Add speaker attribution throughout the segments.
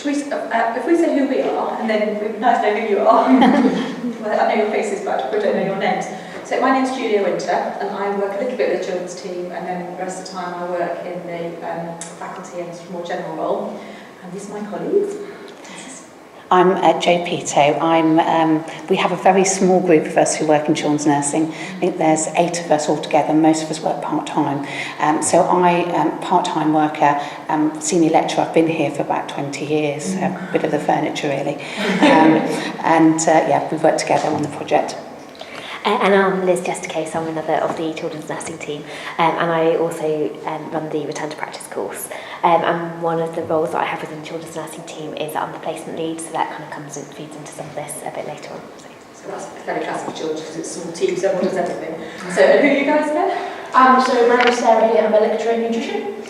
Speaker 1: if we say who we are, and then we'd be nice to know who you are. Well, I know your faces, but I don't know your names. So my name's Julia Winter, and I work a little bit with the children's team, and then the rest of the time I work in the faculty and more general role. And these are my colleagues.
Speaker 2: I'm Jo Pito. We have a very small group of us who work in children's nursing. I think there's 8 of us altogether. Most of us work part-time. So I am part-time worker, senior lecturer. I've been here for about 20 years, so a bit of the furniture really. We've worked together on the project.
Speaker 3: And I'm Liz Jestercase, I'm another of the children's nursing team, and I also run the Return to Practice course. And one of the roles that I have within the children's nursing team is that I'm the placement lead, so that kind of comes and feeds into some of this a bit later on.
Speaker 1: So that's very classic children because it's a small team, so everyone does everything. So who are you guys then?
Speaker 4: So my name's Sarah here, I'm a lecturer in nutrition.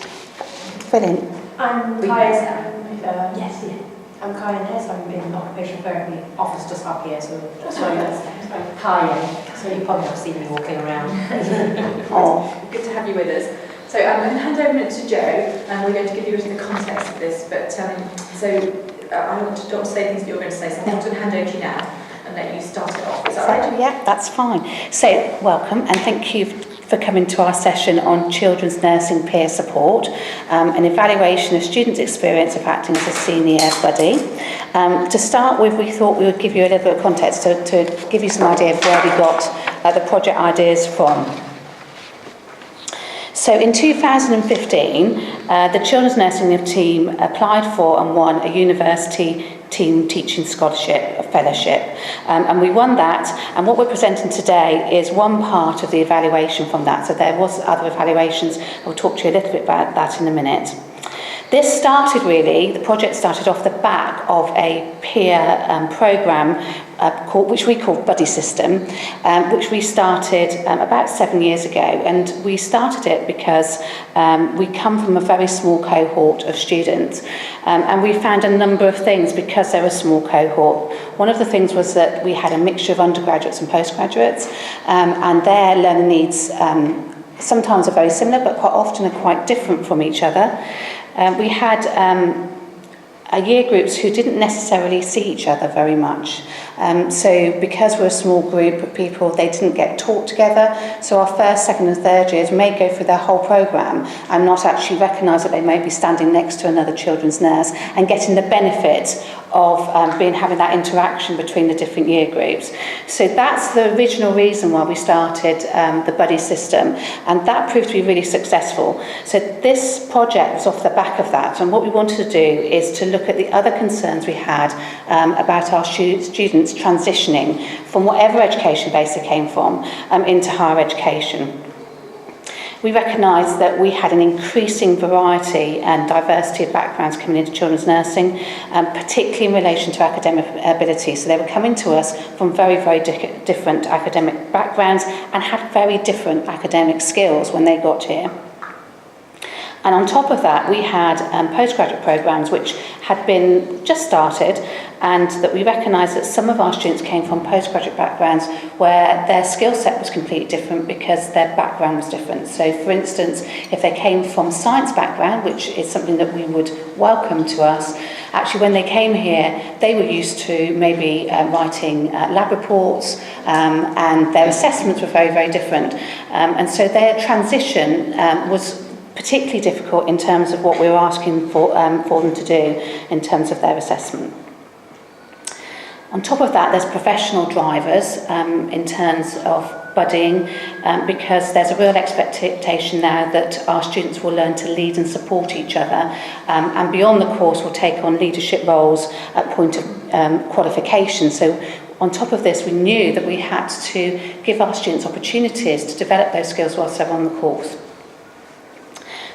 Speaker 2: Brilliant.
Speaker 4: I'm Kaya. I'm Kaya Ness, I'm in occupational therapy office just up here, so that's Kaya. So you probably have seen me walking around.
Speaker 1: Oh, good to have you with us. So I'm going to hand over to Jo, and we're going to give you the context of this. But I don't want to say things that you're going to say, so I'm going to hand over to you now and let you start it off. Is that right?
Speaker 2: Yeah, that's fine. So welcome, and thank you for coming to our session on children's nursing peer support, an evaluation of students' experience of acting as a senior buddy. To start with, we thought we would give you a little bit of context to give you some idea of where we got the project ideas from. So in 2015, the children's nursing team applied for and won a university team teaching scholarship, a fellowship, and we won that, and what we're presenting today is one part of the evaluation from that. So there was other evaluations. I'll talk to you a little bit about that in a minute. This started really, the project started off the back of a peer programme which we called Buddy System, which we started about 7 years ago. And we started it because we come from a very small cohort of students, and we found a number of things because they're a small cohort. One of the things was that we had a mixture of undergraduates and postgraduates, and their learning needs sometimes are very similar, but quite often are quite different from each other. We had year groups who didn't necessarily see each other very much. So because we're a small group of people, they didn't get taught together. So our first, second and third years may go through their whole programme and not actually recognise that they may be standing next to another children's nurse and getting the benefit of having that interaction between the different year groups. So that's the original reason why we started the Buddy System, and that proved to be really successful. So this project was off the back of that, and what we wanted to do is to look at the other concerns we had about our students transitioning from whatever education base they came from into higher education. We recognised that we had an increasing variety and diversity of backgrounds coming into children's nursing, particularly in relation to academic ability. So they were coming to us from very, very different academic backgrounds and had very different academic skills when they got here. And on top of that, we had postgraduate programmes which had been just started, and that we recognised that some of our students came from postgraduate backgrounds where their skill set was completely different because their background was different. So for instance, if they came from science background, which is something that we would welcome to us, actually when they came here, they were used to maybe writing lab reports, and their assessments were very, very different. And so their transition was particularly difficult in terms of what we were asking for them to do in terms of their assessment. On top of that, there's professional drivers in terms of buddying, because there's a real expectation now that our students will learn to lead and support each other, and beyond the course will take on leadership roles at point of qualification. So on top of this, we knew that we had to give our students opportunities to develop those skills whilst they're on the course.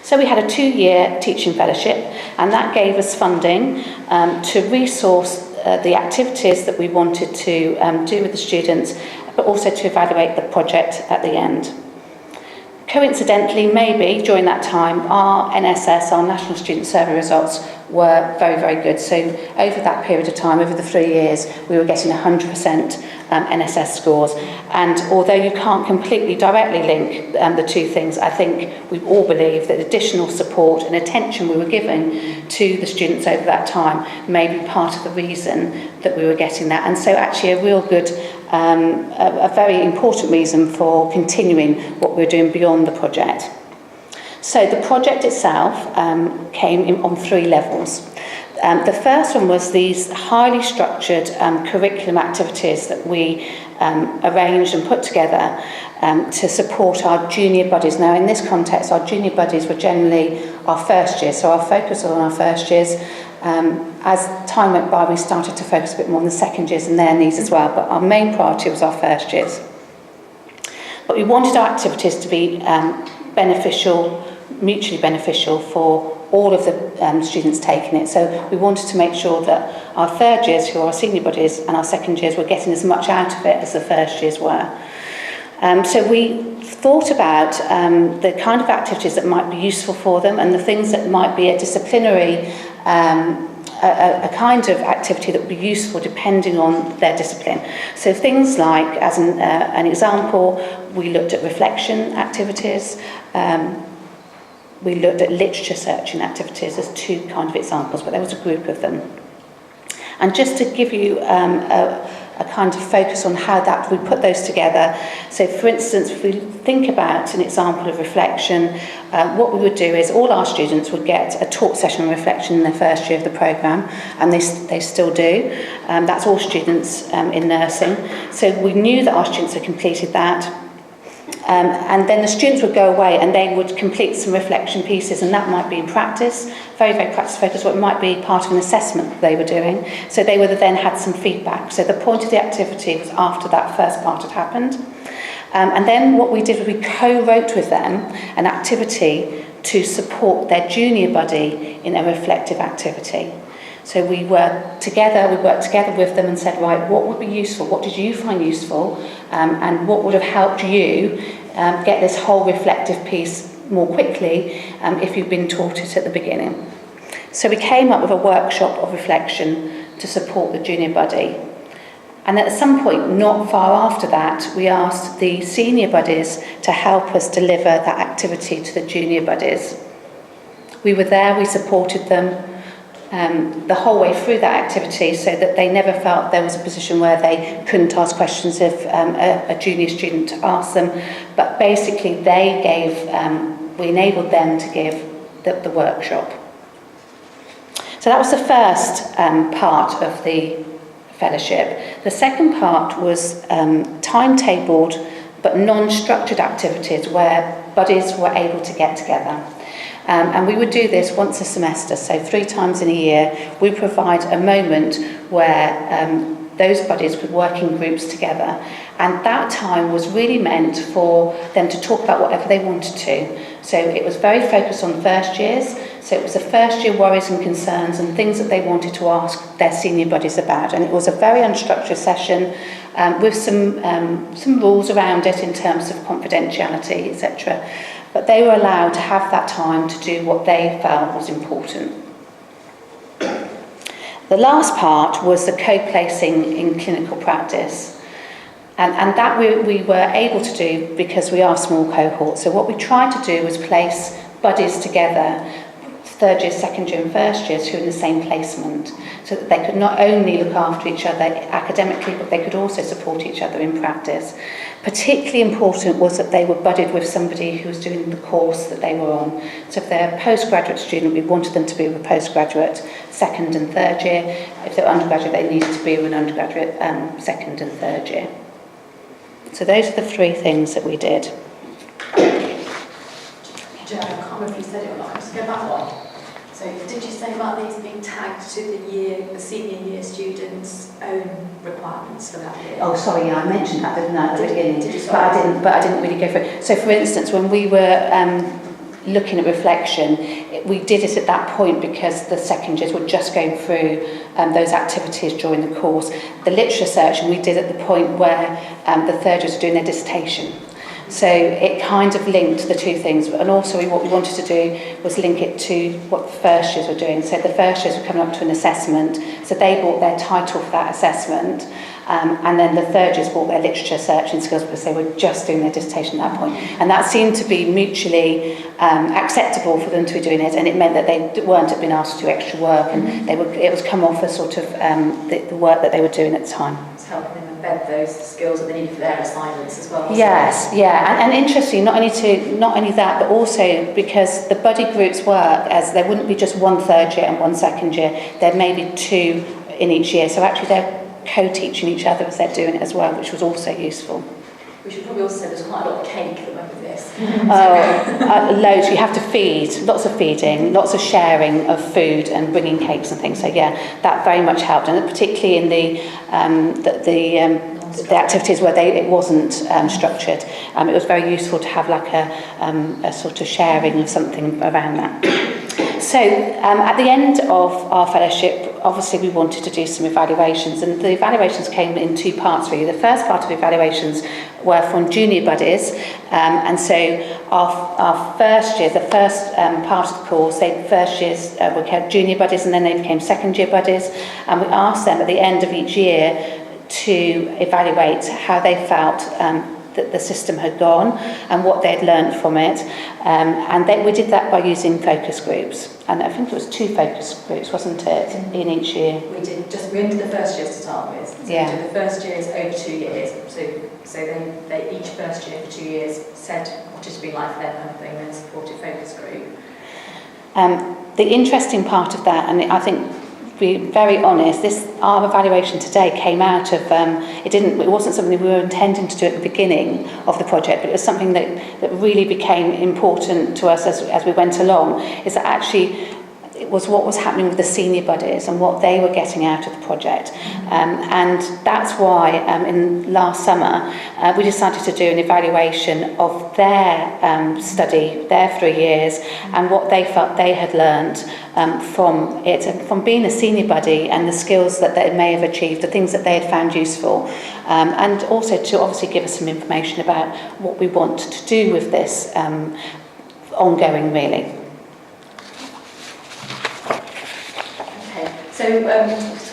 Speaker 2: So we had a 2-year teaching fellowship, and that gave us funding to resource the activities that we wanted to do with the students, but also to evaluate the project at the end. Coincidentally, maybe during that time, our NSS, our National Student Survey results, were very, very good. So over that period of time, over the 3 years, we were getting 100% NSS scores. And although you can't completely directly link the two things, I think we all believe that additional support and attention we were giving to the students over that time may be part of the reason that we were getting that. And so actually a real good, a very important reason for continuing what we're doing beyond the project. So the project itself came on 3 levels. The first one was these highly structured curriculum activities that we arranged and put together to support our junior buddies. Now, in this context, our junior buddies were generally our first years, so our focus was on our first years. As time went by, we started to focus a bit more on the second years and their needs as well, but our main priority was our first years. But we wanted our activities to be mutually beneficial for all of the students taking it. So we wanted to make sure that our third years, who are our senior buddies, and our second years were getting as much out of it as the first years were. So we thought about the kind of activities that might be useful for them and the things that might be a disciplinary, a kind of activity that would be useful depending on their discipline. So things like, as an example, we looked at reflection activities, we looked at literature searching activities as 2 kind of examples, but there was a group of them. And just to give you a kind of focus on how that we put those together. So for instance, if we think about an example of reflection, what we would do is all our students would get a talk session on reflection in their first year of the programme, and they still do. That's all students in nursing. So we knew that our students had completed that. And then the students would go away and they would complete some reflection pieces, and that might be in practice, very, very practice focused, or it might be part of an assessment that they were doing. So they would have then had some feedback. So the point of the activity was after that first part had happened. And then what we did was we co-wrote with them an activity to support their junior buddy in a reflective activity. So we worked together with them and said, right, what would be useful? What did you find useful? And what would have helped you get this whole reflective piece more quickly if you've been taught it at the beginning? So we came up with a workshop of reflection to support the junior buddy. And at some point, not far after that, we asked the senior buddies to help us deliver that activity to the junior buddies. We were there, we supported them the whole way through that activity, so that they never felt there was a position where they couldn't ask questions if a junior student asked them. But basically we enabled them to give the workshop. So that was the first part of the fellowship. The second part was timetabled but non-structured activities where buddies were able to get together. And we would do this once a semester, so 3 times in a year. We provide a moment where those buddies could work in groups together. And that time was really meant for them to talk about whatever they wanted to. So it was very focused on first years. So it was the first year worries and concerns and things that they wanted to ask their senior buddies about. And it was a very unstructured session with some rules around it in terms of confidentiality, etc. But they were allowed to have that time to do what they felt was important. The last part was the co-placing in clinical practice. And that we were able to do because we are small cohorts. So what we tried to do was place buddies together, third year, second year and first years, who were in the same placement, so that they could not only look after each other academically, but they could also support each other in practice. Particularly important was that they were budded with somebody who was doing the course that they were on. So if they're a postgraduate student, we wanted them to be with a postgraduate second and third year. If they're undergraduate, they needed to be with an undergraduate second and third year. So those are the 3 things that we did.
Speaker 5: Jo, I can't remember if you said it or not. Just go back one. So did you say about these being tagged to the senior year students' own requirements for that year?
Speaker 2: Oh, sorry, yeah, I mentioned that, didn't I, at the beginning?
Speaker 5: Did you?
Speaker 2: But I didn't really go for it. So, for instance, when we were looking at reflection, we did it at that point because the second years were just going through those activities during the course. The literature search, and we did at the point where the third years were doing their dissertation. So it kind of linked the two things. And also what we wanted to do was link it to what the first years were doing. So the first years were coming up to an assessment. So they bought their title for that assessment. And then the third years bought their literature searching skills because they were just doing their dissertation at that point. And that seemed to be mutually acceptable for them to be doing it, and it meant that they weren't being asked to do extra work, and it was come off as sort of the work that they were doing at the time.
Speaker 5: It's helping them embed those skills that they need for their assignments as well.
Speaker 2: Yes, yeah, and interesting, not only that, but also because the buddy groups work as there wouldn't be just one third year and one second year, there may be two in each year, so actually they're co-teaching each other as they're doing it as well, which was also useful.
Speaker 5: We should probably also say there's quite a lot of cake that went with this.
Speaker 2: Loads. You have to feed, lots of feeding, lots of sharing of food and bringing cakes and things. So yeah, that very much helped, and particularly in the activities where it wasn't structured. It was very useful to have like a sort of sharing of something around that. So at the end of our fellowship, obviously we wanted to do some evaluations, and the evaluations came in two parts really. The first part of the evaluations were from junior buddies, and so our first year, the first part of the course, first years we had junior buddies, and then they became second year buddies, and we asked them at the end of each year to evaluate how they felt that the system had gone and what they'd learned from it, and we did that by using focus groups, and I think it was 2 focus groups, wasn't it, in each year?
Speaker 5: We ended the first year to start with. So
Speaker 2: Yeah.
Speaker 5: we did the first years over 2 years. So they each first year for 2 years said what it's been like for them kind of thing, then supported focus group.
Speaker 2: The interesting part of that, and I think, be very honest, our evaluation today came out of it wasn't something we were intending to do at the beginning of the project, but it was something that really became important to us as we went along, is that actually it was what was happening with the senior buddies and what they were getting out of the project, and that's why in last summer we decided to do an evaluation of their study, their 3 years, and what they felt they had learned from it, and from being a senior buddy, and the skills that they may have achieved, the things that they had found useful, and also to obviously give us some information about what we want to do with this ongoing, really.
Speaker 5: So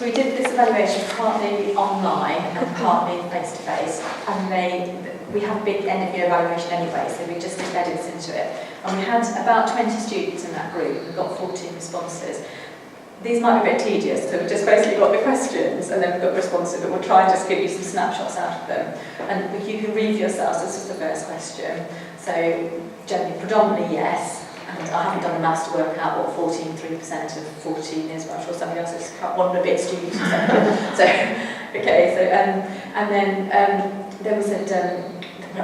Speaker 5: we did this evaluation partly online and partly face-to-face, and we have a big end-of-year evaluation anyway, so we just embedded this into it. And we had about 20 students in that group. We got 14 responses. These might be a bit tedious, so we've just basically got the questions and then we've got responses, but we'll try and just give you some snapshots out of them. And you can read for yourselves. This is the first question. So generally, predominantly yes. And I haven't done the maths to work out what 3% of 14 is, but I'm sure somebody else has one a bit stupid. So, okay, so, and then we said,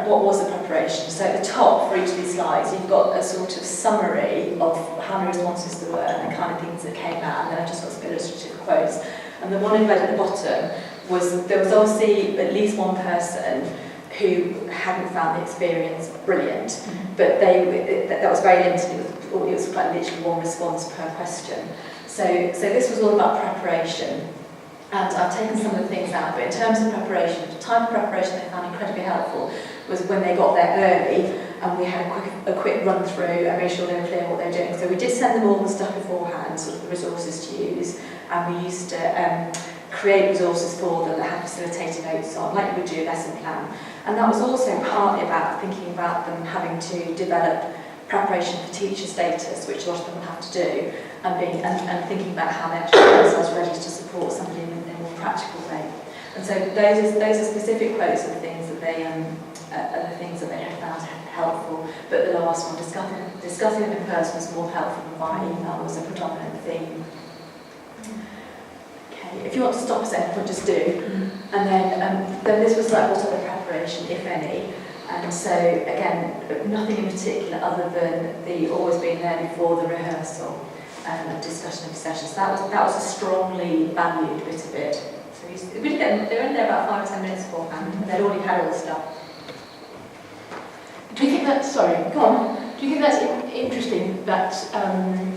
Speaker 5: what was the preparation? So at the top for each of these slides, you've got a sort of summary of how many responses there were and the kind of things that came out, and then I've just got some illustrative quotes. And the one in red at the bottom there was obviously at least one person who hadn't found the experience brilliant, but that was very limited. It was like literally one response per question. So this was all about preparation, and I've taken some of the things out. But in terms of preparation, the type of preparation they found incredibly helpful was when they got there early, and we had a quick run through and made sure they were clear what they were doing. So we did send them all the stuff beforehand, sort of the resources to use, and we used to create resources for them that had facilitating notes on, like you would do a lesson plan. And that was also partly about thinking about them having to develop preparation for teacher status, which a lot of them have to do, and thinking about how they actually get themselves ready to support somebody in a more practical way. And so those are specific quotes of the things that they had found helpful. But the last one, discussing them in person was more helpful than via email, was a predominant theme. If you want to stop us at any point, just do. And then this was like, what other preparation, if any? And so, again, nothing in particular other than the always being there before the rehearsal and discussion of sessions. That was a strongly valued bit of it. So they were in there about 5 or 10 minutes beforehand, and they'd already had all the stuff.
Speaker 4: Do you think that's, sorry,
Speaker 5: Go on.
Speaker 4: do you think that's interesting that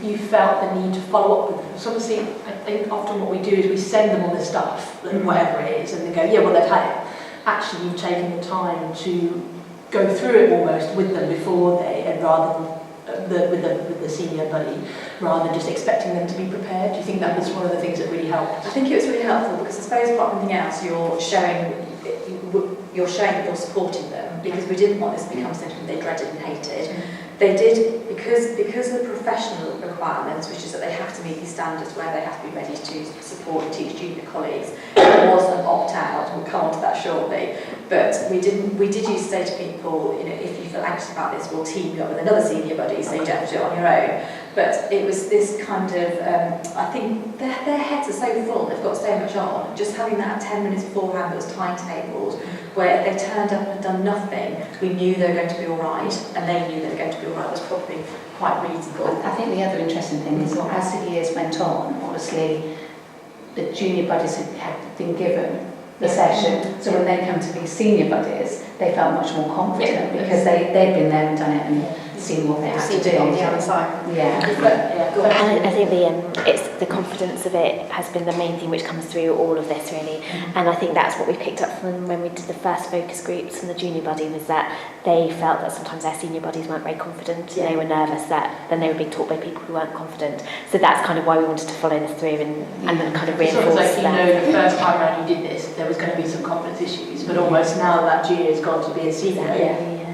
Speaker 4: you felt the need to follow up with them? So obviously, I think often what we do is we send them all this stuff, whatever it is, and they go, yeah, well, they've had it. Actually, you've taken the time to go through it almost with them before they, and rather than with the senior buddy, rather than just expecting them to be prepared? Do you think that was one of the things that really helped?
Speaker 5: I think it was really helpful because I suppose apart from anything else, you're showing that you're supporting them, because we didn't want this to become something they dreaded and hated. They did, because of the professional requirements, which is that they have to meet these standards where they have to be ready to support and teach junior colleagues. There was an opt-out, we'll come on to that shortly, but we did use to say to people, if you feel anxious about this, we'll team you up with another senior buddy, so you don't have to do it on your own. But it was this kind of, I think their heads are so full, they've got so much on, just having that 10 minutes beforehand that was timetabled, where if they turned up and done nothing, we knew they were going to be all right, and they knew they were going to be all right, was probably quite reasonable.
Speaker 2: I think the other interesting thing is that as the years went on, obviously the junior buddies had been given the session, so when they come to be senior buddies, they felt much more confident because they'd been there and done it and seen what they had to do.
Speaker 4: On the other side.
Speaker 2: Yeah.
Speaker 3: And I think it's the confidence of it has been the main thing which comes through all of this really. And I think that's what we picked up from when we did the first focus groups and the junior buddy, was that they felt that sometimes their senior buddies weren't very confident and they were nervous that then they were being taught by people who weren't confident. So that's kind of why we wanted to follow this through and then kind of reinforce
Speaker 4: sort of like,
Speaker 3: that.
Speaker 4: the first time around you did this, there was going to be some confidence issues, but almost now that junior has gone to be a senior,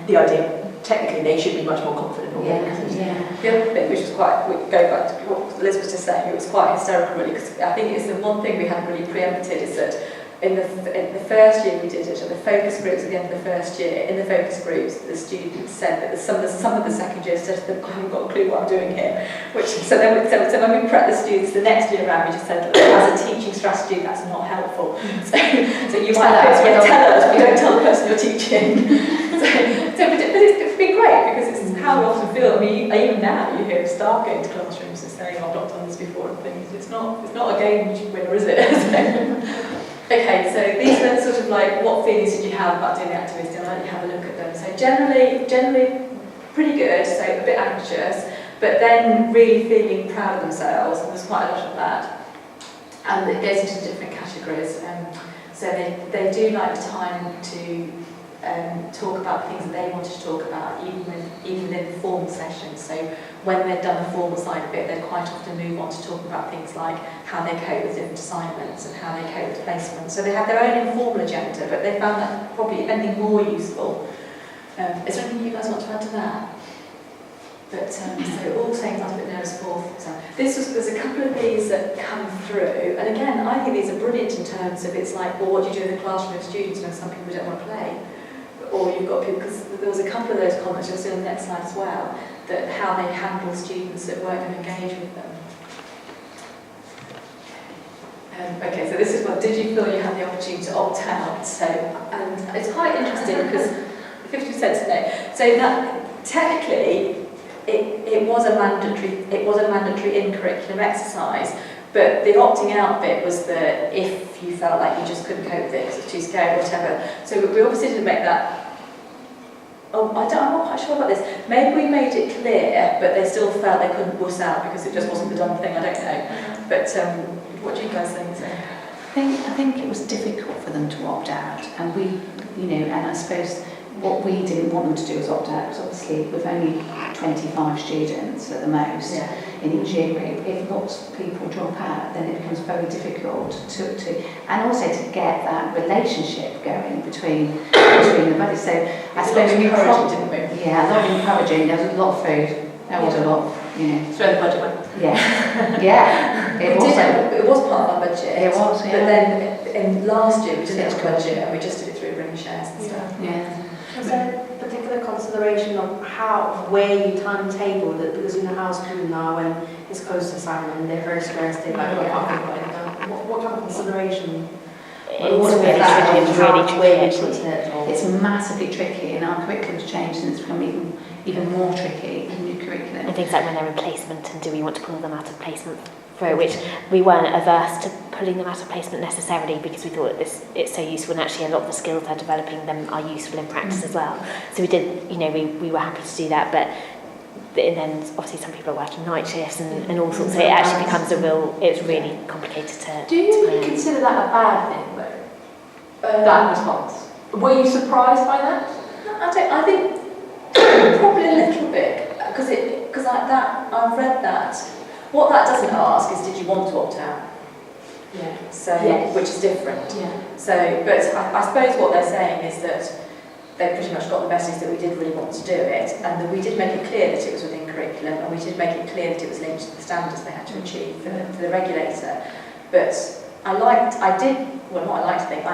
Speaker 4: the idea, technically they should be much more confident already.
Speaker 5: The other bit, which was quite, we go back to what Liz was just saying, it was quite hysterical really, because I think it's the one thing we hadn't really preempted, is that in the first year we did it, at the focus groups at the end of the first year, in the focus groups, the students said that some of the second years said to them, I haven't got a clue what I'm doing here. So when we prepped the students the next year around, we just said, look, as a teaching strategy, that's not helpful. So you might tell us, we don't tell the person you're teaching. But it's been great, because it's how we often feel. I mean, even now you hear staff going to classrooms and saying, I've not done this before and things. It's not a game winner, is it? Okay, so these are sort of like, what feelings did you have about doing the activity? I'll let you have a look at them. So generally pretty good, so a bit anxious, but then really feeling proud of themselves, and there's quite a lot of that. And it goes into different categories. So they do like time to talk about things that they wanted to talk about, even within the formal sessions. So when they've done the formal side of it, they quite often move on to talk about things like how they cope with different assignments and how they cope with placement. So they have their own informal agenda, but they found that probably, if anything, more useful. Is there anything you guys want to add to that? But so all saying I was a bit nervous for. So there's a couple of these that come through, and again, I think these are brilliant in terms of, it's like, well, what do you do in the classroom with students when some people don't want to play? Or you've got people, because there was a couple of those comments you'll see on the next slide as well, that how they handle students that weren't going to engage with them. Okay, so this is what, did you feel you had the opportunity to opt out? So, and it's quite interesting because 50% no. So that technically it was a mandatory in curriculum exercise, but the opting out bit was that if you felt like you just couldn't cope with it because it's too scary or whatever. So we obviously didn't make that. I'm not quite sure about this. Maybe we made it clear, but they still felt they couldn't wuss out because it just wasn't the done thing. I don't know. But what do you guys think?
Speaker 2: I think it was difficult for them to opt out, and we, and I suppose what we didn't want them to do was opt out, because obviously with only 25 students at the most in each year group, if lots of people drop out, then it becomes very difficult to and also to get that relationship going between the buddies. So I suppose we
Speaker 5: encouraging, didn't we?
Speaker 2: Yeah, a lot of encouraging. There was a lot of food. There was a lot,
Speaker 4: That's where the budget went.
Speaker 2: Yeah.
Speaker 5: It was part of our budget.
Speaker 2: It was, yeah.
Speaker 5: But then in last year we didn't have a budget, and we just did it through ring shares and stuff.
Speaker 2: Yeah.
Speaker 4: Was there a particular consideration of where you timetabled it? Because how school now, when it's close to assignment and they're very stressed, they're like, what kind of consideration?
Speaker 3: It's really tricky.
Speaker 2: It's massively tricky, and our curriculum's changed, and it's become even more tricky in new curriculum.
Speaker 3: And things like when they're in placement, and do we want to pull them out of placement through, which we weren't averse to pulling them out of placement necessarily, because we thought it's so useful, and actually a lot of the skills they're developing them are useful in practice as well. So we did, we were happy to do that, but and then obviously some people are working night shifts and all sorts, so it actually becomes it's really complicated to
Speaker 4: Do you consider that a bad thing, though? That response? Were you surprised by that?
Speaker 5: No,
Speaker 1: I think probably a little bit, because like that, I've read that. What that doesn't ask is, did you want to opt out?
Speaker 4: Yeah.
Speaker 1: So,
Speaker 4: Yes.
Speaker 1: which is different.
Speaker 4: Yeah.
Speaker 1: So, but I suppose what they're saying is that they pretty much got the message that we did really want to do it, and that we did make it clear that it was within curriculum, and we did make it clear that it was linked to the standards they had to achieve for the regulator. But I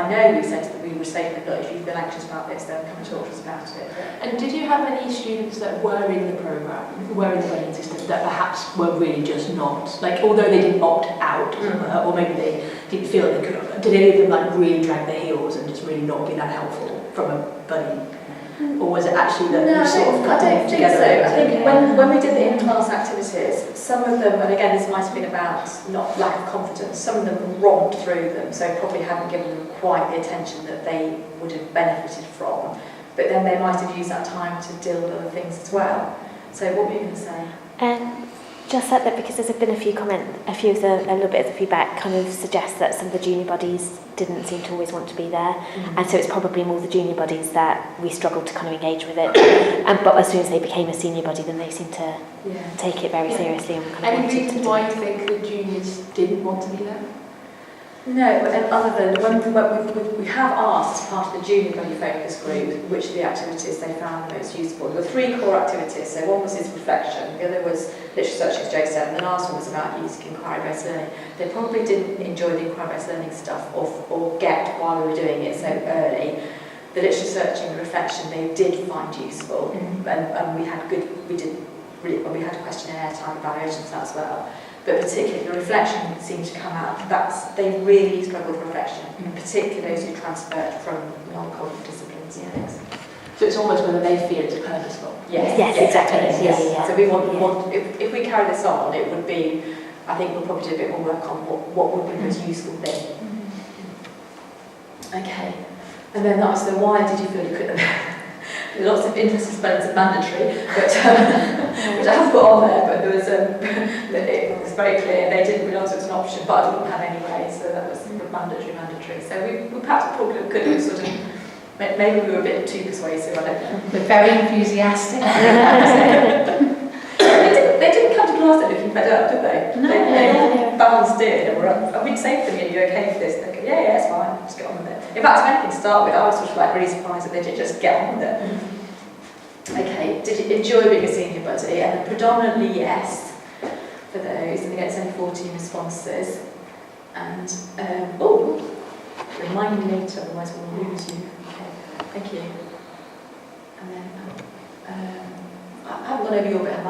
Speaker 1: know we said that we would say to them, look, if you feel anxious about this, then come and talk to us about it.
Speaker 6: And did you have any students that were in the programme, were in the buddying system, that perhaps were really just not, like, although they didn't opt out, or maybe they didn't feel that they could, did any of them like really drag their heels and just really not be that helpful from a buddy? Or was it actually that
Speaker 1: No,
Speaker 6: you sort of
Speaker 1: I
Speaker 6: got
Speaker 1: don't
Speaker 6: them
Speaker 1: think
Speaker 6: together?
Speaker 1: so. I think when we did the in-class activities, some of them, and again this might have been about not lack of confidence, some of them romped through them, so probably hadn't given them quite the attention that they would have benefited from. But then they might have used that time to deal with other things as well. So what were you going to say?
Speaker 3: Just like that, because there's been a little bit of the feedback kind of suggests that some of the junior bodies didn't seem to always want to be there, and so it's probably more the junior bodies that we struggled to kind of engage with it. But as soon as they became a senior body, then they seemed to take it very seriously and kind of
Speaker 6: Any
Speaker 3: wanted to
Speaker 6: reason
Speaker 3: do
Speaker 6: why
Speaker 3: it.
Speaker 6: you think the juniors didn't want to be there?
Speaker 1: No, and other than when we have asked as part of the junior body focus group which of the activities they found the most useful. There were 3 core activities, so one was reflection, the other was literature search, as Joe said, and the last one was about using inquiry-based learning. They probably didn't enjoy the inquiry-based learning stuff or get why we were doing it so early. The literature search and the reflection they did find useful, and we had questionnaire type evaluations of that as well. But particularly the reflection seemed to come out, they really struggled with reflection, in particular those who transferred from non-cognitive disciplines.
Speaker 6: So it's almost whether they feel it's purposeful.
Speaker 3: Yes, exactly. Yeah.
Speaker 1: So we want if we carry this on, it would be, I think we'll probably do a bit more work on what would be the most useful thing. Okay, and then that was the why did you feel you couldn't? Lots of interesting spellings of mandatory, but which I haven't put on there, but there was it was very clear they didn't realise it was an option, but I didn't have anyway, so that was mandatory. So we perhaps probably could have sort of, maybe we were a bit too persuasive, I don't know.
Speaker 7: But very enthusiastic.
Speaker 1: They didn't come to class there looking fed up, did they?
Speaker 7: No.
Speaker 1: They balanced in and were up. And we'd say to them, are you okay with this? They'd go, yeah, it's fine, just get on with it. In fact, if anything to start with, I was sort of like really surprised that they did just get on with it. Okay, did you enjoy being a senior buddy? And predominantly yes, for those. And again, it's only 14 responses. And, remind me later, otherwise we'll lose you. Okay, thank you. And then, I haven't gone over your bit, have I?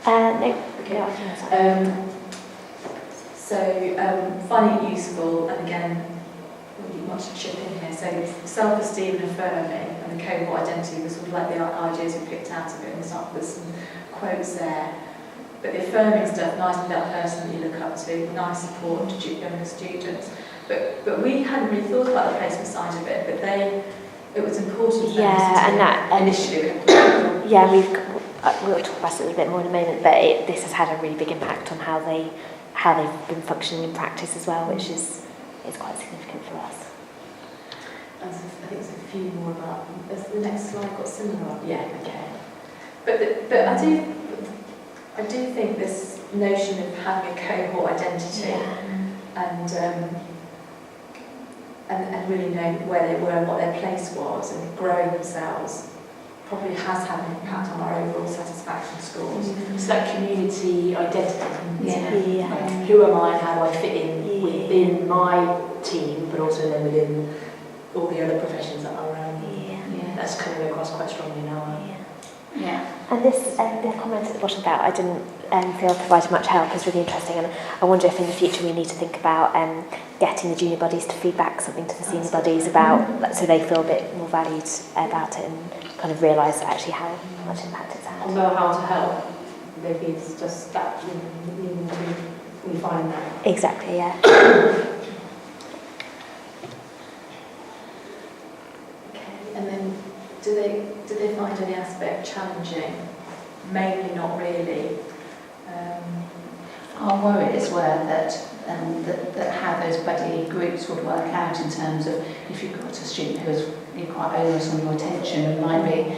Speaker 3: No.
Speaker 1: Okay.
Speaker 3: No, I think that's
Speaker 1: Finding it useful, and again, really much to chip in here. So self-esteem and affirming, and the cohort identity was sort of like the ideas we picked out of it, and there's some quotes there. But the affirming stuff, nice to be that person that you look up to, nice support to younger students. But we hadn't really thought about the placement side of it, but it was important for them
Speaker 3: and that
Speaker 1: initially.
Speaker 3: we'll talk about it a little bit more in a moment, but this has had a really big impact on how they've been functioning in practice as well, which is quite significant for us.
Speaker 1: And so I think there's a few more about. Has the next slide got similar on? Yeah, okay. But I do think this notion of having a cohort identity and really knowing where they were and what their place was and growing themselves probably has had an impact on our overall satisfaction scores.
Speaker 6: It's that community identity.
Speaker 3: Yeah.
Speaker 6: Like, who am I and how do I fit in within my team, but also then within all the other professions that are around me. That's coming across quite strongly now.
Speaker 7: Yeah.
Speaker 3: And this comment at the bottom about I didn't feel provided much help is really interesting, and I wonder if in the future we need to think about getting the junior bodies to feedback something to the senior bodies about, so they feel a bit more valued about it and kind of realise actually how much impact it's had.
Speaker 4: And know how to help. Maybe it's just that we find that.
Speaker 3: Exactly, yeah.
Speaker 1: Okay, and then do they find any aspect challenging? Mainly not really.
Speaker 7: Our worries were that how those buddy groups would work out in terms of if you've got a student who's quite onerous on your attention and might be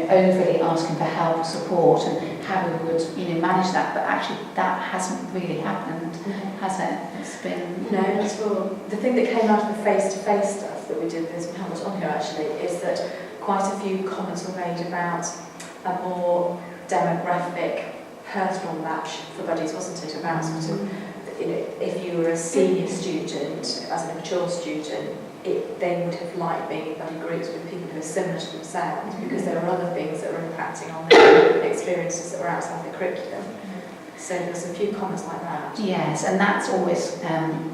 Speaker 7: overly asking for help or support, and how we would manage that. But actually that hasn't really happened, has it? It's been
Speaker 5: No, not at all. The thing that came out of the face-to-face stuff that we did, there's how much on here actually, is that quite a few comments were made about a more demographic, personal match for buddies, wasn't it? About sort of, if you were a senior student, as a mature student, they would have liked being in buddy groups with people who are similar to themselves, because there are other things that are impacting on their experiences that were outside the curriculum. So there's a few comments like that.
Speaker 7: Yes, and that's always,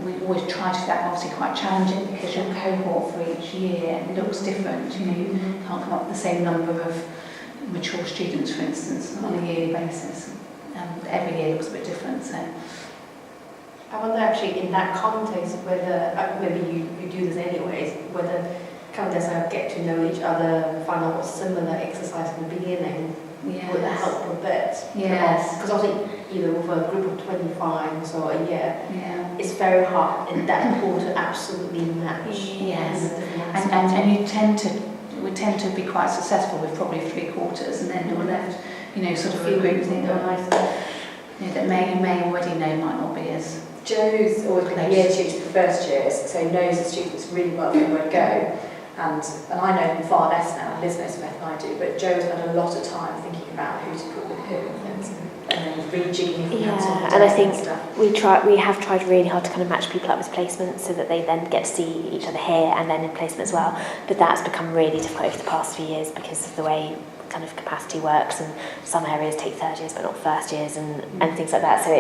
Speaker 7: we always try to do that, obviously quite challenging because your cohort for each year looks different. You can't come up with the same number of mature students, for instance, on a yearly basis. Every year looks a bit different. So
Speaker 4: I wonder actually in that context whether, maybe you do this anyways, whether candidates get to know each other, find out what similar exercise in the beginning would help a bit.
Speaker 7: Yes.
Speaker 4: Because obviously, with a group of 25 or a year, it's very hard in that pool to absolutely match.
Speaker 7: Yes. And we tend to be quite successful with probably 3/4, and then you're left, sort of a group thing that may already know might not be as.
Speaker 5: Joe's always been a year tutor for first years, so he knows the students really well from where to go. And I know them far less now, Liz knows better than I do, but Joe's had a lot of time thinking about who to put with who and then rejigging if
Speaker 3: and I think we have tried really hard to kind of match people up with placements so that they then get to see each other here and then in placement as well. But that's become really difficult over the past few years because of the way kind of capacity works, and some areas take third years but not first years and things like that. So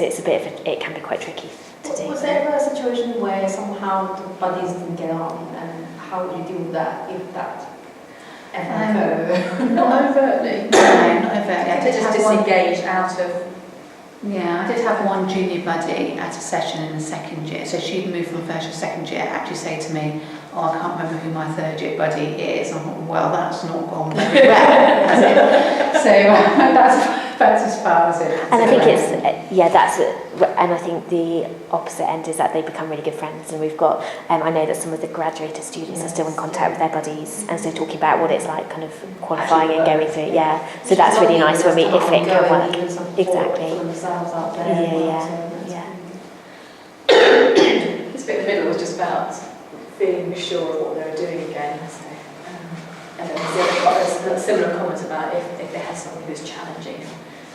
Speaker 3: it's a bit of it can be quite tricky to do.
Speaker 4: Was there ever a situation where somehow the buddies didn't get on, and how would you deal with that if that ever occurred?
Speaker 7: Not overtly. No, not overtly. I
Speaker 5: They
Speaker 7: did
Speaker 5: just
Speaker 7: have one.
Speaker 5: disengage out of.
Speaker 7: Yeah, I did have one junior buddy at a session in the second year. So she'd moved from first to second year, actually say to me, "Oh, I can't remember who my third year buddy is." I thought, well, that's not gone very well, has it? So that's as far as it.
Speaker 3: And I think and I think the opposite end is that they become really good friends, and we've got I know that some of the graduated students are still in contact with their buddies, and so talking about what it's like kind of qualifying and going through so that's really nice when if it can work. Exactly.
Speaker 5: This bit in the middle was just about feeling sure of what they were doing again. So, and then there's a similar comment about if they had someone who was challenging.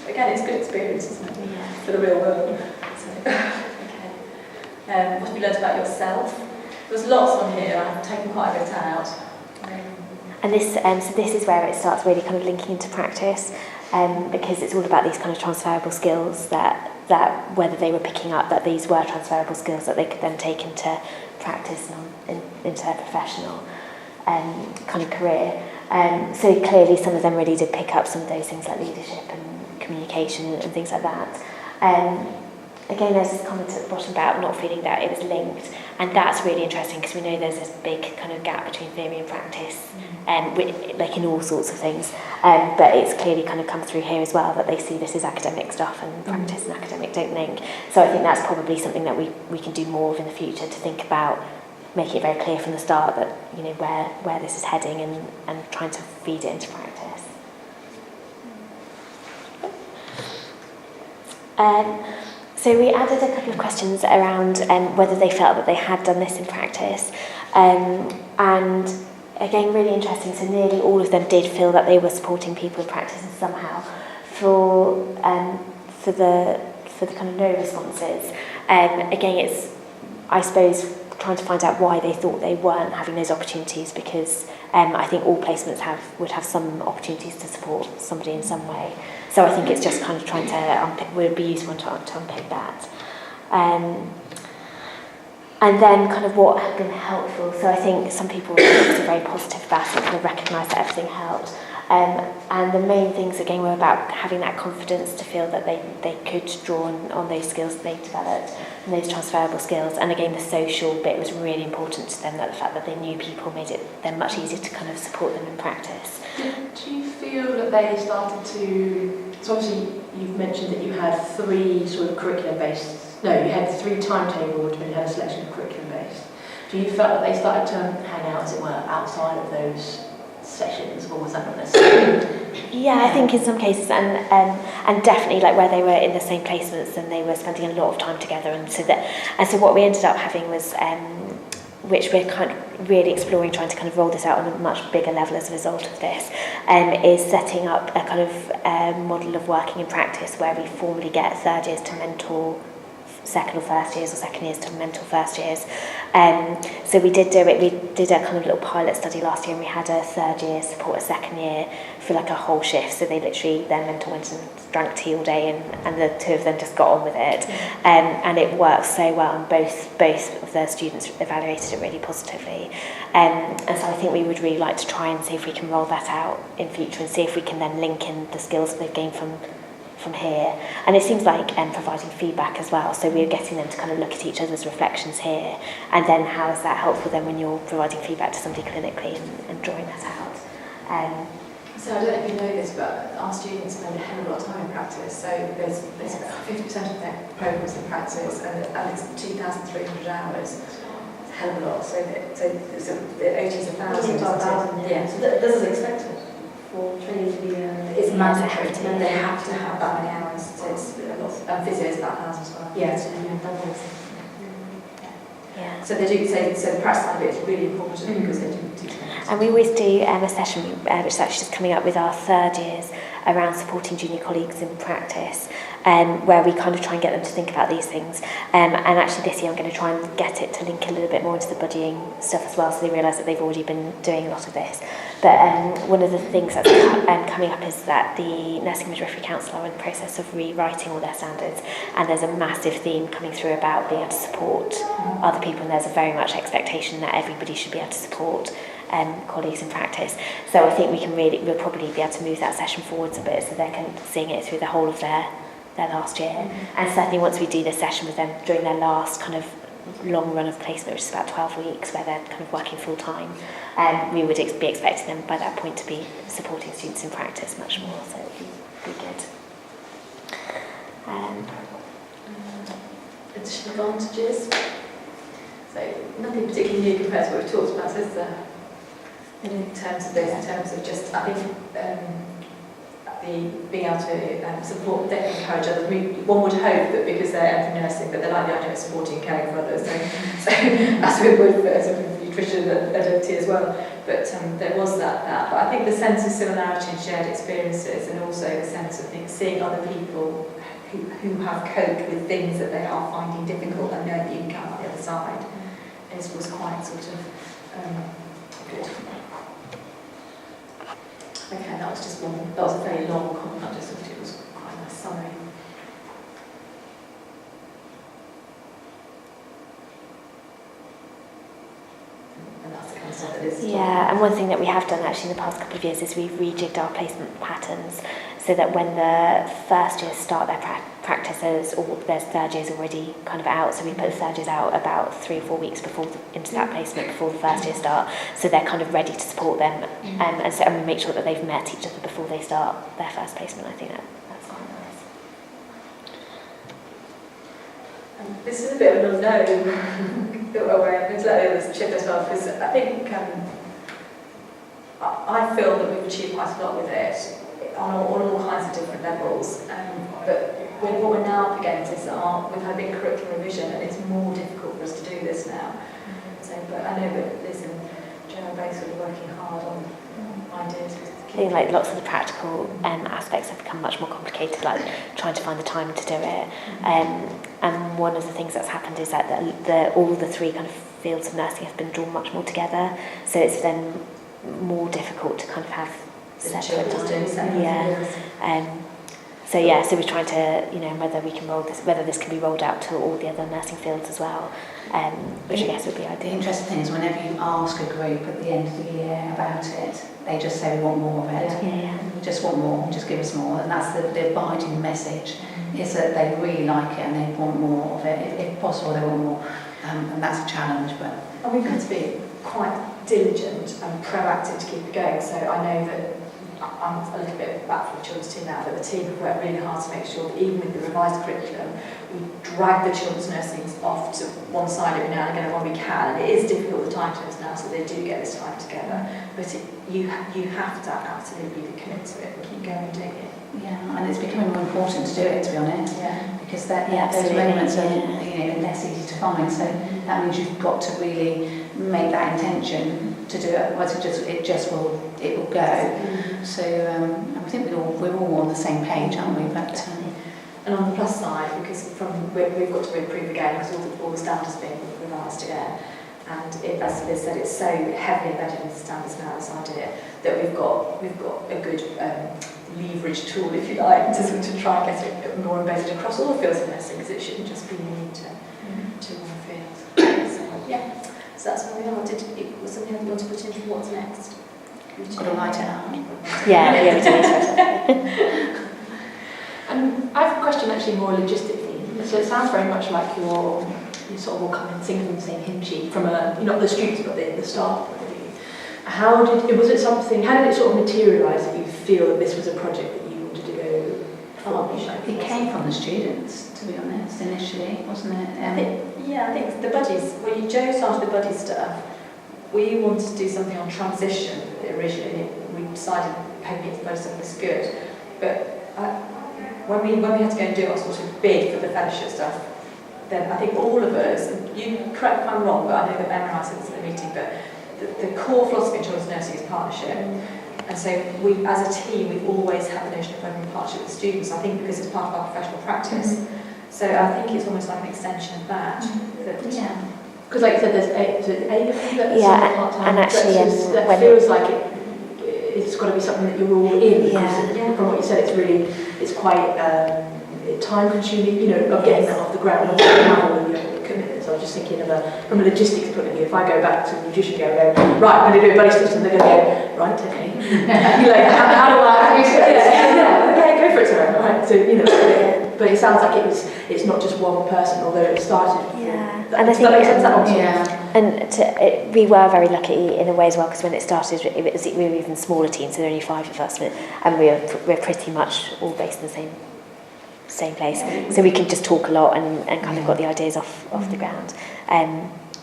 Speaker 5: Again, it's good experience, isn't it?
Speaker 3: Yeah.
Speaker 5: For the real world. So, okay. What have you learned about yourself? There's lots on here. I've taken quite a bit out.
Speaker 3: And this, so this is where it starts really kind of linking into practice, because it's all about these kind of transferable skills that whether they were picking up that these were transferable skills that they could then take into practice and into their professional kind of career. So clearly some of them really did pick up some of those things like leadership and communication and things like that. Again, there's this comment at the bottom about not feeling that it was linked, and that's really interesting because we know there's this big kind of gap between theory and practice, like in all sorts of things. But it's clearly kind of come through here as well that they see this as academic stuff and practice and academic don't link. So I think that's probably something that we can do more of in the future, to think about, make it very clear from the start that where this is heading and trying to feed it into practice. So we added a couple of questions around whether they felt that they had done this in practice. And again, really interesting, so nearly all of them did feel that they were supporting people in practice somehow. For the kind of no responses, again, it's, I suppose, trying to find out why they thought they weren't having those opportunities, because I think all placements would have some opportunities to support somebody in some way. So I think it's just kind of trying to unpick, would be useful to unpick that. And then kind of what had been helpful. So I think some people were obviously very positive about it, kind of recognised that everything helped. And the main things, again, were about having that confidence to feel that they could draw on those skills that they developed and those transferable skills. And again, the social bit was really important to them, that the fact that they knew people made it then much easier to kind of support them in practice.
Speaker 6: Do you feel that they started to so obviously you've mentioned that you had 3 sort of curriculum-based, no, you had 3 timetabled and you had a selection of curriculum-based. Do you felt that they started to hang out, as it were, outside of those sessions, or was that not necessary?
Speaker 3: Yeah, I think in some cases, and definitely like where they were in the same placements and they were spending a lot of time together, and so what we ended up having was, which we're kind of really exploring, trying to kind of roll this out on a much bigger level as a result of this, is setting up a kind of model of working in practice where we formally get third years to mentor second or first years, or second years to mentor first years. So we did do it, we did a kind of little pilot study last year, and we had a third year support a second year for like a whole shift. So they literally, their mentor went and drank tea all day, and the 2 of them just got on with it. And it worked so well, and both of their students evaluated it really positively. And so I think we would really like to try and see if we can roll that out in future, and see if we can then link in the skills that they've gained from here. And it seems like providing feedback as well, so we're getting them to kind of look at each other's reflections here, and then how is that helpful then when you're providing feedback to somebody clinically and drawing that out.
Speaker 5: So I don't know if you know this, but our students spend a hell of a lot of time in practice. So there's about 50% of their programs in practice, and it's 2,300 hours. It's a hell of a lot. So the OT's 1,000.
Speaker 4: Yeah. So this is expected for training to be.
Speaker 5: It's mandatory. They have to have that many hours. So it's a lot. And physio is about 1,000 as well.
Speaker 4: Yeah.
Speaker 3: Yeah.
Speaker 5: So they do. So the practice side of it is really important because they do.
Speaker 3: And we always do a session, which is actually just coming up with our third years, around supporting junior colleagues in practice, where we kind of try and get them to think about these things. And actually this year I'm going to try and get it to link a little bit more into the buddying stuff as well, so they realise that they've already been doing a lot of this. But one of the things that's coming up is that the Nursing Midwifery Council are in the process of rewriting all their standards, and there's a massive theme coming through about being able to support other people, and there's a very much expectation that everybody should be able to support colleagues in practice. So I think we'll probably be able to move that session forwards a bit, so they can seeing it through the whole of their last year. And certainly once we do this session with them during their last kind of long run of placement, which is about 12 weeks, where they're kind of working full time, we would be expecting them by that point to be supporting students in practice much more, so it would be good.
Speaker 5: Additional advantages. So nothing particularly new compared to what we've talked about, is there? In terms of this, in terms of just, I think, being able to support, they encourage others. One would hope that because they're entering nursing, that they like the idea of supporting and caring for others. So as we would for sort of nutrition and OT as well. But there was that. But I think the sense of similarity and shared experiences, and also the sense of seeing other people who have coped with things that they are finding difficult and know that you can come out the other side, was quite sort of good. Okay, that was just one. That was a very long comment. I just thought it was quite a nice summary. And that's the kind of stuff that is.
Speaker 3: Yeah, and one thing that we have done actually in the past couple of years is we've rejigged our placement patterns, so that when the first years start their practices, or their third years already kind of out, so we put the third years out about 3 or 4 weeks into that placement before the first year start, so they're kind of ready to support them, and we make sure that they've met each other before they start their first placement. I think that's quite nice.
Speaker 5: This is a bit of an unknown way. I'm going to let the others chip as well, because I think I feel that we've achieved quite a lot with it on all kinds of different levels. But what we're now up against is that we've had a big curriculum revision, and it's more difficult for us to do this now. So, but I know that Liz and Jo are both sort of working hard on ideas.
Speaker 3: I think like lots of the practical aspects have become much more complicated, like trying to find the time to do it. And one of the things that's happened is that all the 3 kind of fields of nursing have been drawn much more together. So it's then more difficult to kind of have separate times. So we're trying to, whether this can be rolled out to all the other nursing fields as well, which I guess would be ideal.
Speaker 7: The interesting thing is whenever you ask a group at the end of the year about it, they just say we want more of it. We just want more, just give us more. And that's the abiding message, is that they really like it and they want more of it. If possible, they want more. And that's a challenge.
Speaker 5: And we've had to be quite diligent and proactive to keep it going. So I know that I'm a little bit back from the children's team now, but the team have worked really hard to make sure that even with the revised curriculum, we drag the children's nursings off to one side every now and again when we can. And it is difficult with timetables now, so they do get this time together. But you have to absolutely commit to it and keep going and doing it.
Speaker 7: Yeah, and it's becoming more important to do it, to be honest.
Speaker 5: Yeah.
Speaker 7: Because
Speaker 3: Yeah,
Speaker 7: those
Speaker 3: absolutely,
Speaker 7: moments are
Speaker 3: yeah.
Speaker 7: less easy to find. So that means you've got to really make that intention to do it. Otherwise, it will go. So I think we're all on the same page, aren't we? But
Speaker 5: And on the plus side, because we've got to improve again because all the standards being revised again. And as Liz said, it's so heavily embedded in the standards now, this idea, that we've got a good leverage tool, if you like, to try and get it more embedded across all the fields of nursing, because it shouldn't just be unique to one field. So, yeah, so that's where we are. Was something else you want to put in for what's next?
Speaker 7: got to write it out.
Speaker 3: Yeah, we do.
Speaker 6: And I have a question actually more logistically. So it sounds very much like you sort of all come and sing from the same hymn sheet from not the students but the staff point of view. How did it sort of materialise that you feel that this was a project that you wanted to go for?
Speaker 7: It came from the students, to be honest, initially, wasn't it?
Speaker 5: I think the buddies, when Joe started the buddy stuff, we wanted to do something on transition originally. We decided hoping the buddy stuff was good. But when we had to go and do our sort of bid for the fellowship stuff, then I think all of us, and you correct me if I'm wrong, but I know that Emma and I said this at the meeting, but the core philosophy of children's nursing is partnership. And so we, as a team, we've always had the notion of working in partnership with students, I think because it's part of our professional practice. So I think it's almost like an extension of that.
Speaker 7: Yeah.
Speaker 6: Because like you said, there's eight of them that are
Speaker 3: Yeah,
Speaker 6: part-time.
Speaker 3: and actually,
Speaker 6: that feels like it's got to be something that you're all in. Because from what you said, it's quite time-consuming, of getting that off the ground. Not how all the commitments. I was just thinking from a logistics point of view. If I go back to nutrition, go right, I'm going to do a buddy system. They're going to go right, okay. Like how do I? Okay, go for it, Sarah. Right, so but it sounds like it's not just one person, although it started.
Speaker 3: Yeah,
Speaker 6: and I think
Speaker 3: and we were very lucky in a way as well, because when it started, we were even smaller teams, so there were only 5 of us, and we're pretty much all based in the same place, so we could just talk a lot and kind of got the ideas off the ground.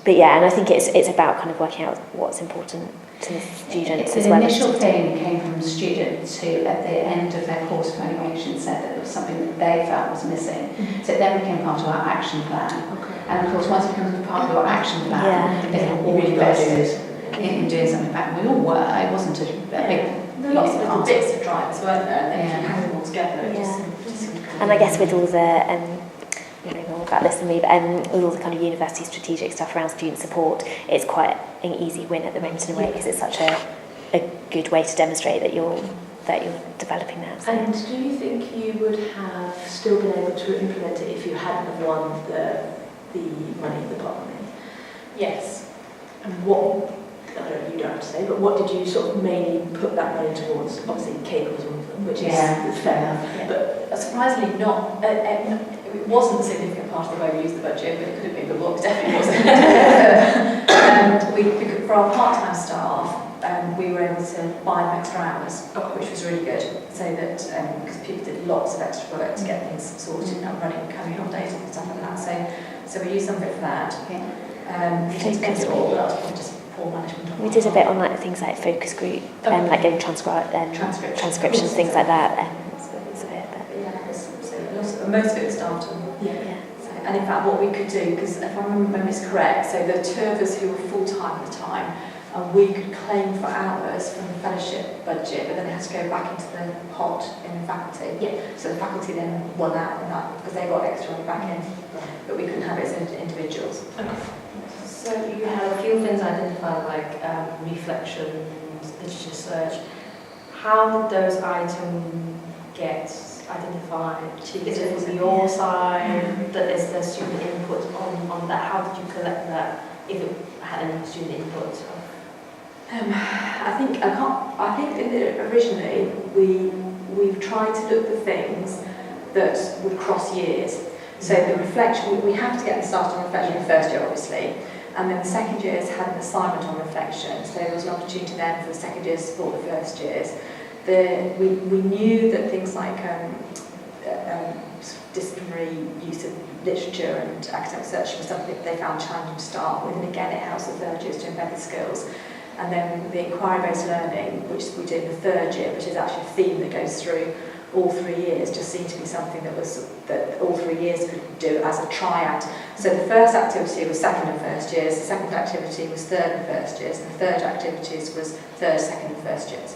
Speaker 3: But yeah, and I think it's about kind of working out what's important to the students as well.
Speaker 7: The initial thing came from students who, at the end of their course evaluation, said that there was something that they felt was missing. So it then became part of our action plan.
Speaker 6: Okay.
Speaker 7: And of course, once it becomes part of your action plan, then you're all invested in doing something back. We all were. It wasn't a big.
Speaker 5: There were lots of little bits of drivers, weren't there? And then if you hang them all together,
Speaker 3: And I guess with all the more about this than me, but with all the kind of university strategic stuff around student support, it's quite an easy win at the moment in a way, because it's such a good way to demonstrate that you're developing that. So.
Speaker 6: And do you think you would have still been able to implement it if you hadn't have won the money in the parliament?
Speaker 5: Yes.
Speaker 6: And what, I don't know, you don't have to say, but what did you sort of mainly put that money towards? Obviously, cake was one of them, which is fair enough.
Speaker 5: Yeah. But surprisingly not, it wasn't a significant part of the way we used the budget, but it could have been, but it definitely wasn't. And for our part-time staff, we were able to buy them extra hours, which was really good, so that, because people did lots of extra work to get things sorted and running, coming on days and stuff like that, so we used some of it for that. We didn't spend it all, but that was probably just poor management.
Speaker 3: We did a bit on things like focus group, like getting transcriptions, things like that.
Speaker 5: Most of it was staff time.
Speaker 3: Yeah.
Speaker 5: So, and in fact, what we could do, because if I remember this correct, so the two of us who were full-time at the time, we could claim for hours from the fellowship budget, but then it had to go back into the pot in the faculty.
Speaker 6: Yeah.
Speaker 5: So the faculty then won out in that, because they got extra on the back end, but we couldn't have it as individuals.
Speaker 6: Okay.
Speaker 4: So you had a few things identified, like reflection, literature search. How did those items get identified? Is it from your side? That is the student input on that? How did you collect that? If it had any student input?
Speaker 5: I think originally we've tried to look for things that would cross years. So the reflection, we have to get them started on reflection in the first year, obviously. And then the second years had an assignment on reflection, so there was an opportunity then for the second years to support the first years. we knew that things like disciplinary use of literature and academic research was something that they found challenging to start with, and again it helps the third years to embed the skills. And then the inquiry-based learning, which we did in the third year, which is actually a theme that goes through all 3 years, just seemed to be something that all 3 years could do as a triad. So the first activity was second and first years, the second activity was third and first years, and the third activities was third, second and first years.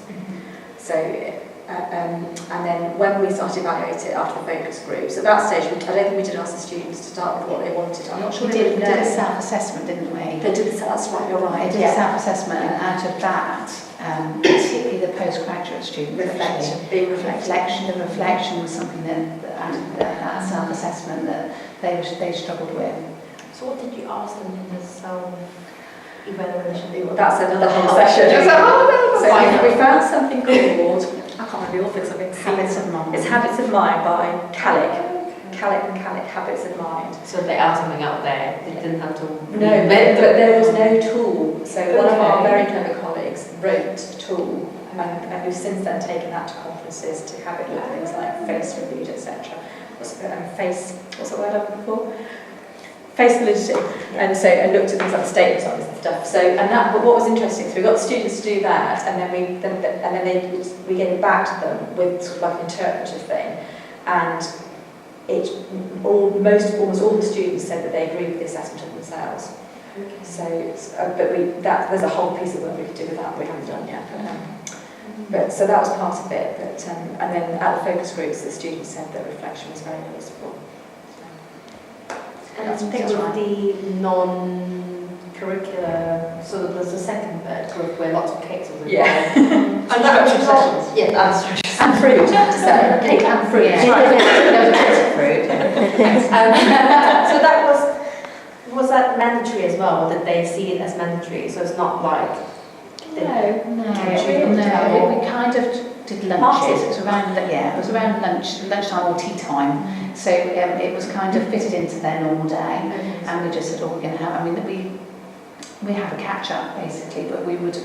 Speaker 5: So, and then when we started evaluating it after the focus groups, at that stage, I don't think we did ask the students to start with what they wanted. I'm not sure
Speaker 7: We
Speaker 5: they
Speaker 7: did a self-assessment, didn't we?
Speaker 5: They did, that's right, you're right.
Speaker 7: They did a self-assessment, and out of that, particularly the postgraduate students,
Speaker 5: Reflection,
Speaker 7: the reflection was something that out of that self-assessment that they struggled with.
Speaker 4: So what did you ask them in the self-evaluation?
Speaker 5: That's another whole session. So we found something called, I can't remember the author because I've been
Speaker 7: Habits of Mind.
Speaker 5: It's Habits of Mind by Kallick. Kallick and Kallick, Habits of Mind.
Speaker 4: So they are something out there, they didn't have to...
Speaker 5: No, but there was no tool. So one of our very clever colleagues wrote a tool, and we've since then taken that to conferences to have it look at things like face reviewed, etc. What's the word I'm looking for? Face validity, and looked at things like the statements on this and stuff. So, but what was interesting is we got the students to do that, and then we gave it back to them with sort of like an interpretive thing, and almost all the students said that they agree with the assessment of themselves. Okay. So, there's a whole piece of work we could do with that we haven't done yet. But so that was part of it. But and then at the focus groups, the students said that reflection was very useful.
Speaker 4: And I think with the non-curricular, so there's a second group where lots of cakes was involved.
Speaker 5: Yeah.
Speaker 4: And that was sessions. Yeah,
Speaker 5: and fruit, I have to say. Cake and fruit.
Speaker 7: There was lots of fruit.
Speaker 4: So that was that mandatory as well? Did they see it as mandatory? So it's not like...
Speaker 7: No, we kind of did lunches. It was around lunchtime or tea time. So it was kind of fitted into their normal day, and we just said, we're going to have. I mean, we have a catch up basically, but we would,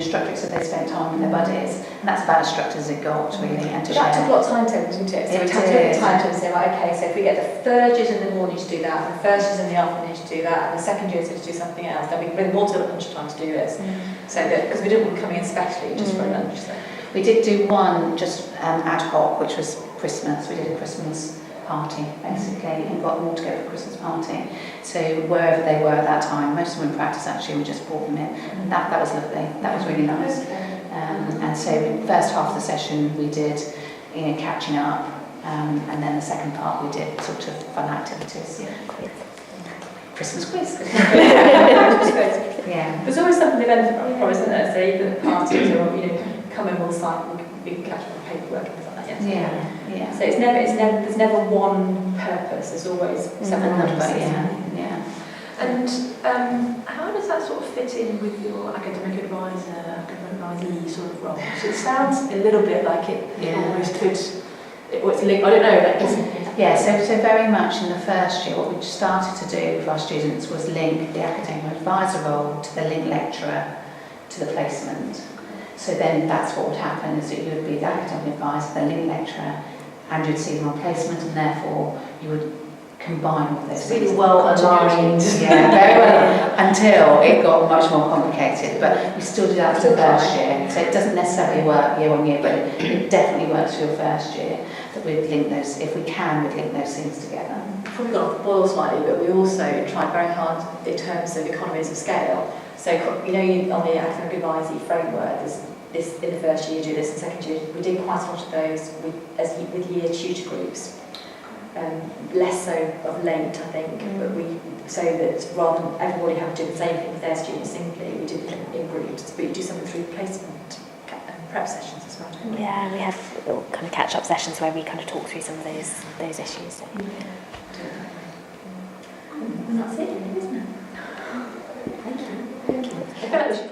Speaker 7: structure it so they spent time with their buddies, and that's about as structured as it got really, and to
Speaker 5: that
Speaker 7: share.
Speaker 5: took a lot of timetable, didn't it? So we had to take the time to say, right, okay, so if we get the third years in the morning to do that, and the first years in the afternoon to do that, and the second years to do something else, then we bring them all to lunchtime to do this. So that, because we didn't want them coming in specially just for a lunch. So.
Speaker 7: We did do one just ad hoc, which was Christmas. We did a Christmas party basically, and got them all together for a Christmas party. So wherever they were at that time, most of them in practice actually, we just brought them in. That was lovely. That was really nice. And so the first half of the session we did, catching up, and then the second part we did sort of fun activities. Christmas quiz. Yeah.
Speaker 5: There's always something to benefit from, isn't there? So either parties or come and we'll sign, we can catch up on paperwork and things like that.
Speaker 7: Yeah.
Speaker 5: So there's never one purpose. There's always several purposes.
Speaker 7: Yeah.
Speaker 6: And how does that sort of fit in with your academic advisee sort of role? So it sounds a little bit like it almost could. It's linked. I don't know.
Speaker 7: So very much in the first year, what we started to do with our students was link the academic advisor role to the link lecturer to the placement. So then that's what would happen, is that you would be the academic advisor, the link lecturer, and you'd see them on placement, and therefore you would combine all those things.
Speaker 4: Really well aligned.
Speaker 7: Yeah, very well, until it got much more complicated. But we still do that for the first year. So it doesn't necessarily work year on year, but it definitely works for your first year. That we'd link those, if we can, we'd link those things together.
Speaker 5: Probably got off the boil slightly, but we also tried very hard in terms of economies of scale. So, on the academic advisee framework, there's this in the first year you do this, and second year we did quite a lot of those with year tutor groups. Less so of late, I think, but so that rather than everybody having to do the same thing with their students singly, we did them in groups, but you do something through placement prep sessions as well, don't we?
Speaker 3: Yeah, we have little kind of catch-up sessions where we kind of talk through some of those issues. So.
Speaker 5: And that's it, isn't it? Thank you. I feel like we should